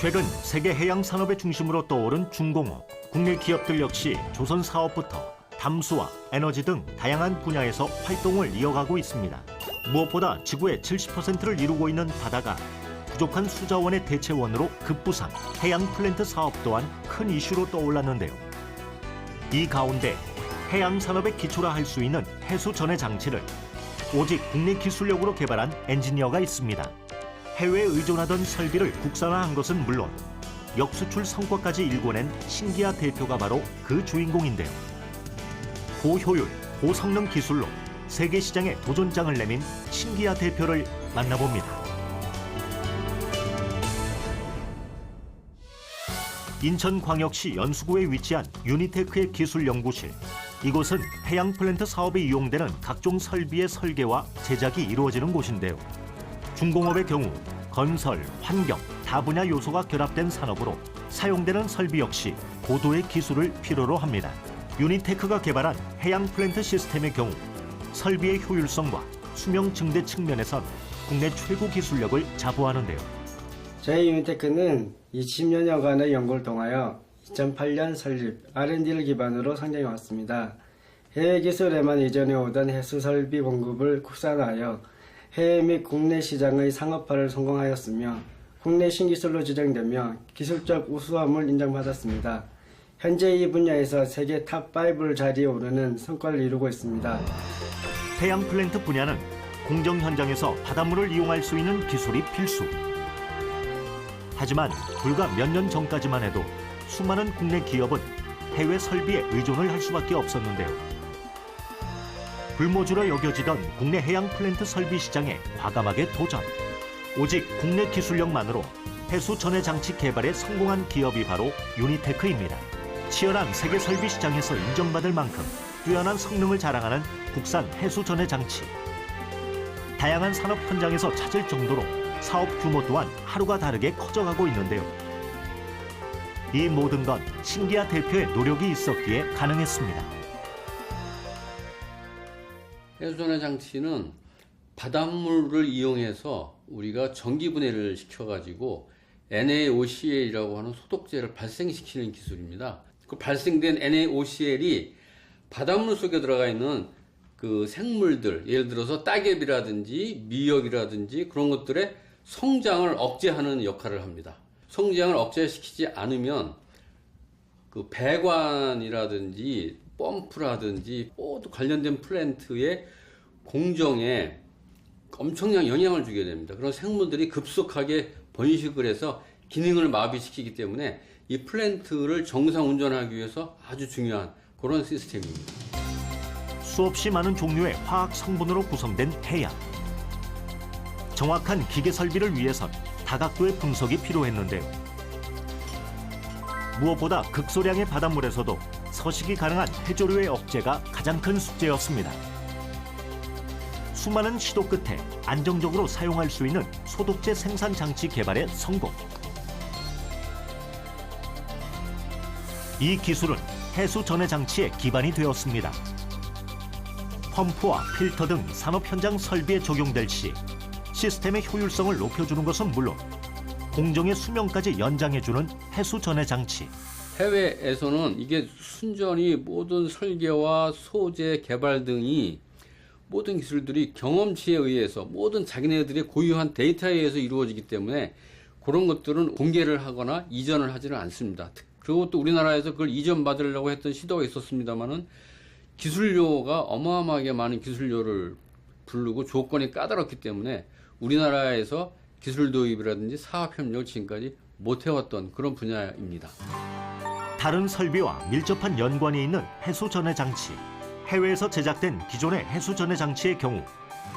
최근 세계 해양 산업의 중심으로 떠오른 중공업. 국내 기업들 역시 조선 사업부터 담수화, 에너지 등 다양한 분야에서 활동을 이어가고 있습니다. 무엇보다 지구의 70%를 이루고 있는 바다가 부족한 수자원의 대체원으로 급부상, 해양 플랜트 사업 또한 큰 이슈로 떠올랐는데요. 이 가운데 해양 산업의 기초라 할 수 있는 해수 전해 장치를 오직 국내 기술력으로 개발한 엔지니어가 있습니다. 해외에 의존하던 설비를 국산화한 것은 물론 역수출 성과까지 일궈낸 신기아 대표가 바로 그 주인공인데요. 고효율, 고성능 기술로 세계 시장에 도전장을 내민 신기아 대표를 만나봅니다. 인천광역시 연수구에 위치한 유니테크의 기술연구실. 이곳은 해양 플랜트 사업에 이용되는 각종 설비의 설계와 제작이 이루어지는 곳인데요. 중공업의 경우 건설, 환경, 다분야 요소가 결합된 산업으로 사용되는 설비 역시 고도의 기술을 필요로 합니다. 유니테크가 개발한 해양 플랜트 시스템의 경우 설비의 효율성과 수명 증대 측면에선 국내 최고 기술력을 자부하는데요. 저희 유니테크는 20년여간의 연구를 통하여 2008년 설립 R&D를 기반으로 성장해 왔습니다. 해외 기술에만 의존해 오던 해수 설비 공급을 국산화하여 해외 및 국내 시장의 상업화를 성공하였으며 국내 신기술로 지정되며 기술적 우수함을 인정받았습니다. 현재 이 분야에서 세계 탑5 자리에 오르는 성과를 이루고 있습니다. 해양 플랜트 분야는 공정 현장에서 바닷물을 이용할 수 있는 기술이 필수. 하지만 불과 몇 년 전까지만 해도 수많은 국내 기업은 해외 설비에 의존을 할 수밖에 없었는데요. 불모지로 여겨지던 국내 해양 플랜트 설비 시장에 과감하게 도전. 오직 국내 기술력만으로 해수 전해 장치 개발에 성공한 기업이 바로 유니테크입니다. 치열한 세계 설비 시장에서 인정받을 만큼 뛰어난 성능을 자랑하는 국산 해수 전해 장치. 다양한 산업 현장에서 찾을 정도로 사업 규모 또한 하루가 다르게 커져가고 있는데요. 이 모든 건 신기아 대표의 노력이 있었기에 가능했습니다. 해수전해 장치는 바닷물을 이용해서 우리가 전기 분해를 시켜가지고 NaOCl이라고 하는 소독제를 발생시키는 기술입니다. 그 발생된 NaOCl이 바닷물 속에 들어가 있는 그 생물들, 예를 들어서 따개비라든지 미역이라든지 그런 것들의 성장을 억제하는 역할을 합니다. 성장을 억제시키지 않으면 그 배관이라든지 펌프라든지 모두 관련된 플랜트의 공정에 엄청난 영향을 주게 됩니다. 그런 생물들이 급속하게 번식을 해서 기능을 마비시키기 때문에 이 플랜트를 정상 운전하기 위해서 아주 중요한 그런 시스템입니다. 수없이 많은 종류의 화학 성분으로 구성된 해양. 정확한 기계 설비를 위해선 다각도의 분석이 필요했는데요. 무엇보다 극소량의 바닷물에서도 서식이 가능한 해조류의 억제가 가장 큰 숙제였습니다. 수많은 시도 끝에 안정적으로 사용할 수 있는 소독제 생산 장치 개발에 성공. 이 기술은 해수 전해 장치의 기반이 되었습니다. 펌프와 필터 등 산업 현장 설비에 적용될 시 시스템의 효율성을 높여주는 것은 물론 공정의 수명까지 연장해주는 해수 전해 장치. 해외에서는 이게 순전히 모든 설계와 소재 개발 등이 모든 기술들이 경험치에 의해서 모든 자기네들의 고유한 데이터에 의해서 이루어지기 때문에 그런 것들은 공개를 하거나 이전을 하지는 않습니다. 그리고 또 우리나라에서 그걸 이전받으려고 했던 시도가 있었습니다만은 기술료가 어마어마하게 많은 기술료를 부르고 조건이 까다롭기 때문에 우리나라에서 기술 도입이라든지 사업 협력을 지금까지 못 해왔던 그런 분야입니다. 다른 설비와 밀접한 연관이 있는 해수 전해 장치. 해외에서 제작된 기존의 해수 전해 장치의 경우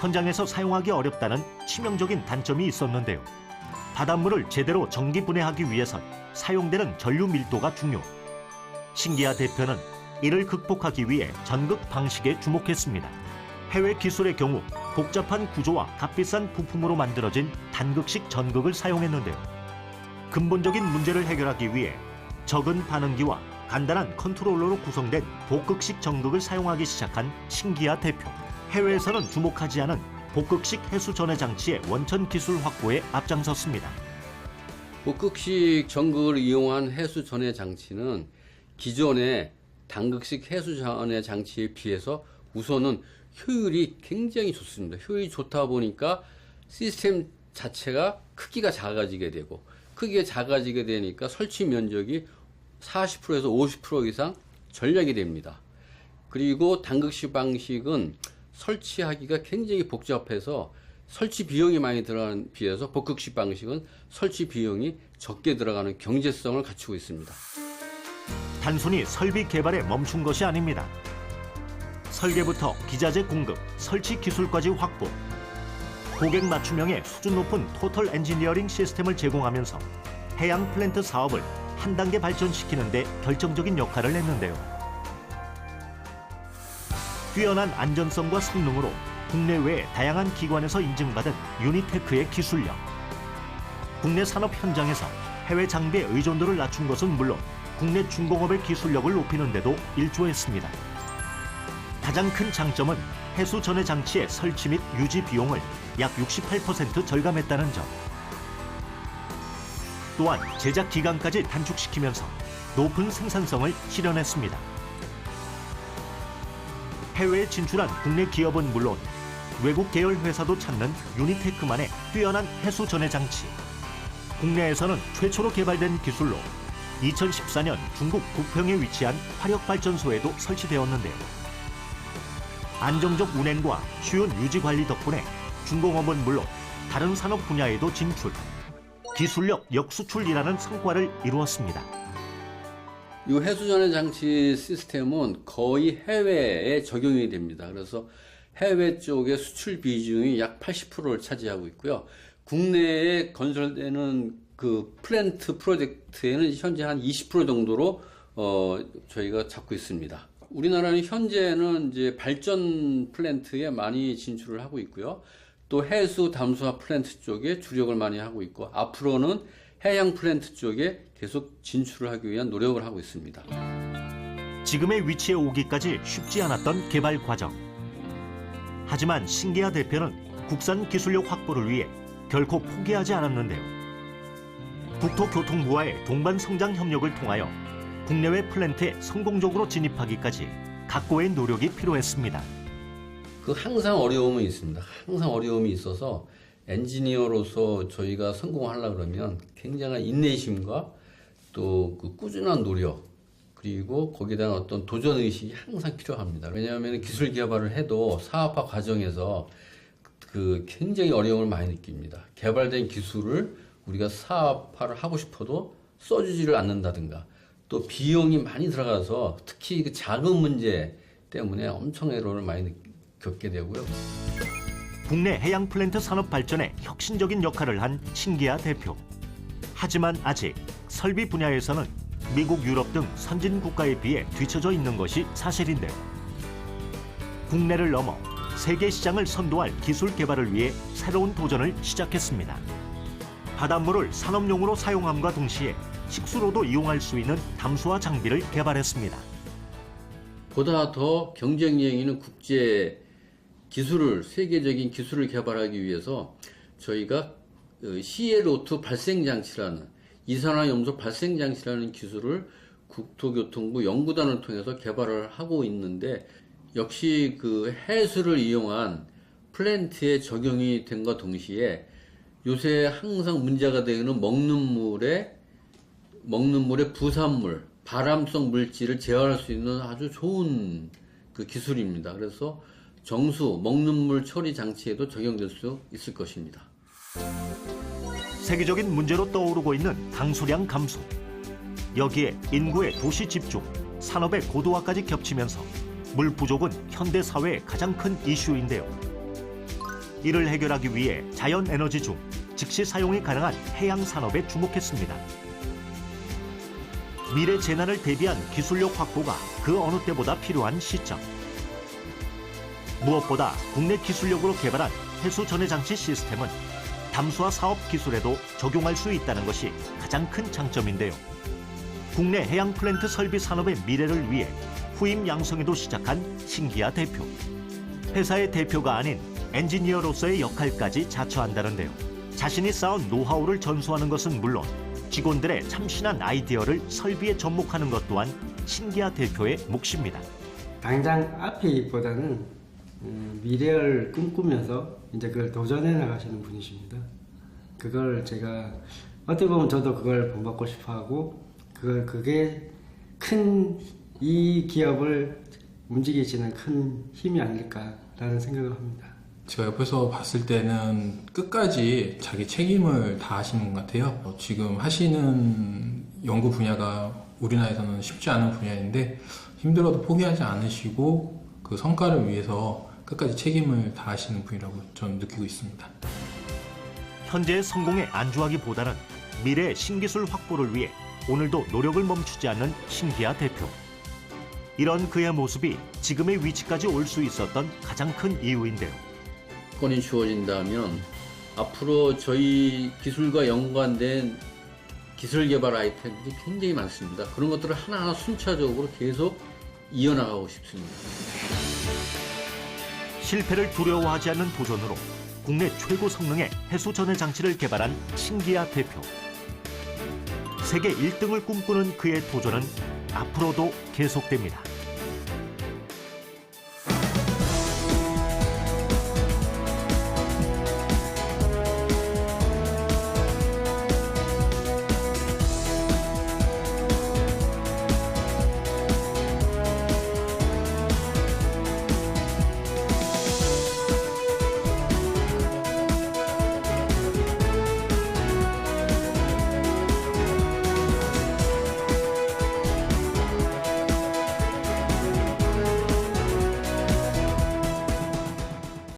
현장에서 사용하기 어렵다는 치명적인 단점이 있었는데요. 바닷물을 제대로 전기 분해하기 위해선 사용되는 전류 밀도가 중요. 신기아 대표는 이를 극복하기 위해 전극 방식에 주목했습니다. 해외 기술의 경우 복잡한 구조와 값비싼 부품으로 만들어진 단극식 전극을 사용했는데요. 근본적인 문제를 해결하기 위해 적은 반응기와 간단한 컨트롤러로 구성된 복극식 전극을 사용하기 시작한 신기아 대표. 해외에서는 주목하지 않은 복극식 해수 전해 장치의 원천 기술 확보에 앞장섰습니다. 복극식 전극을 이용한 해수 전해 장치는 기존의 단극식 해수 전해 장치에 비해서 우선은 효율이 굉장히 좋습니다. 효율이 좋다 보니까 시스템 자체가 크기가 작아지게 되고, 크기가 작아지게 되니까 설치 면적이 40%에서 50% 이상 절약이 됩니다. 그리고 단극식 방식은 설치하기가 굉장히 복잡해서 설치 비용이 많이 들어가는 비해서 복극식 방식은 설치 비용이 적게 들어가는 경제성을 갖추고 있습니다. 단순히 설비 개발에 멈춘 것이 아닙니다. 설계부터 기자재 공급, 설치 기술까지 확보, 고객 맞춤형의 수준 높은 토털 엔지니어링 시스템을 제공하면서 해양 플랜트 사업을 한 단계 발전시키는 데 결정적인 역할을 했는데요. 뛰어난 안전성과 성능으로 국내외 다양한 기관에서 인증받은 유니테크의 기술력, 국내 산업 현장에서 해외 장비의 의존도를 낮춘 것은 물론 국내 중공업의 기술력을 높이는 데도 일조했습니다. 가장 큰 장점은 해수 전해 장치의 설치 및 유지 비용을 약 68% 절감했다는 점. 또한 제작 기간까지 단축시키면서 높은 생산성을 실현했습니다. 해외에 진출한 국내 기업은 물론 외국 계열 회사도 찾는 유니테크만의 뛰어난 해수 전해 장치. 국내에서는 최초로 개발된 기술로 2014년 중국 부평에 위치한 화력발전소에도 설치되었는데요. 안정적 운행과 쉬운 유지 관리 덕분에 중공업은 물론 다른 산업 분야에도 진출, 기술력 역수출이라는 성과를 이루었습니다. 이 해수전해 장치 시스템은 거의 해외에 적용이 됩니다. 그래서 해외 쪽의 수출 비중이 약 80%를 차지하고 있고요. 국내에 건설되는 그 플랜트 프로젝트에는 현재 한 20% 정도로 저희가 잡고 있습니다. 우리나라는 현재는 이제 발전 플랜트에 많이 진출을 하고 있고요. 또 해수 담수화 플랜트 쪽에 주력을 많이 하고 있고, 앞으로는 해양 플랜트 쪽에 계속 진출을 하기 위한 노력을 하고 있습니다. 지금의 위치에 오기까지 쉽지 않았던 개발 과정. 하지만 신기하 대표는 국산 기술력 확보를 위해 결코 포기하지 않았는데요. 국토교통부와의 동반 성장 협력을 통하여 국내외 플랜트에 성공적으로 진입하기까지 각고의 노력이 필요했습니다. 항상 어려움은 있습니다. 항상 어려움이 있어서 엔지니어로서 저희가 성공하려고 그러면 굉장한 인내심과 또 그 꾸준한 노력, 그리고 거기에 대한 어떤 도전의식이 항상 필요합니다. 왜냐하면 기술 개발을 해도 사업화 과정에서 그 굉장히 어려움을 많이 느낍니다. 개발된 기술을 우리가 사업화를 하고 싶어도 써주지를 않는다든가, 또 비용이 많이 들어가서 특히 그 자금 문제 때문에 엄청 애로를 많이 겪게 되고요. 국내 해양 플랜트 산업 발전에 혁신적인 역할을 한 신기하 대표. 하지만 아직 설비 분야에서는 미국, 유럽 등 선진 국가에 비해 뒤처져 있는 것이 사실인데요. 국내를 넘어 세계 시장을 선도할 기술 개발을 위해 새로운 도전을 시작했습니다. 바닷물을 산업용으로 사용함과 동시에 식수로도 이용할 수 있는 담수화 장비를 개발했습니다. 보다 더 경쟁력 있는 국제 기술을, 세계적인 기술을 개발하기 위해서 저희가 CLO2 발생장치라는, 이산화염소 발생장치라는 기술을 국토교통부 연구단을 통해서 개발을 하고 있는데, 역시 그 해수를 이용한 플랜트에 적용이 된과 동시에 요새 항상 문제가 되는 먹는 물의 부산물, 발암성 물질을 제어할 수 있는 아주 좋은 그 기술입니다. 그래서 정수, 먹는 물 처리 장치에도 적용될 수 있을 것입니다. 세계적인 문제로 떠오르고 있는 강수량 감소. 여기에 인구의 도시 집중, 산업의 고도화까지 겹치면서 물 부족은 현대 사회의 가장 큰 이슈인데요. 이를 해결하기 위해 자연 에너지 중 즉시 사용이 가능한 해양 산업에 주목했습니다. 미래 재난을 대비한 기술력 확보가 그 어느 때보다 필요한 시점. 무엇보다 국내 기술력으로 개발한 해수 전해 장치 시스템은 담수화 사업 기술에도 적용할 수 있다는 것이 가장 큰 장점인데요. 국내 해양 플랜트 설비 산업의 미래를 위해 후임 양성에도 시작한 신기하 대표. 회사의 대표가 아닌 엔지니어로서의 역할까지 자처한다는데요. 자신이 쌓은 노하우를 전수하는 것은 물론 직원들의 참신한 아이디어를 설비에 접목하는 것 또한 신기아 대표의 몫입니다. 당장 앞이보다는 미래를 꿈꾸면서 이제 그걸 도전해 나가시는 분이십니다. 그걸 제가 어떻게 보면 저도 그걸 본받고 싶어하고 그게 큰 이 기업을 움직이시는 큰 힘이 아닐까라는 생각을 합니다. 제가 옆에서 봤을 때는 끝까지 자기 책임을 다하시는 것 같아요. 지금 하시는 연구 분야가 우리나라에서는 쉽지 않은 분야인데 힘들어도 포기하지 않으시고 그 성과를 위해서 끝까지 책임을 다하시는 분이라고 저는 느끼고 있습니다. 현재의 성공에 안주하기보다는 미래의 신기술 확보를 위해 오늘도 노력을 멈추지 않는 신기아 대표. 이런 그의 모습이 지금의 위치까지 올 수 있었던 가장 큰 이유인데요. 건이 주어진다면 앞으로 저희 기술과 연관된 기술 개발 아이템들이 굉장히 많습니다. 그런 것들을 하나하나 순차적으로 계속 이어나가고 싶습니다. 실패를 두려워하지 않는 도전으로 국내 최고 성능의 해수 전해 장치를 개발한 신기아 대표. 세계 1등을 꿈꾸는 그의 도전은 앞으로도 계속됩니다.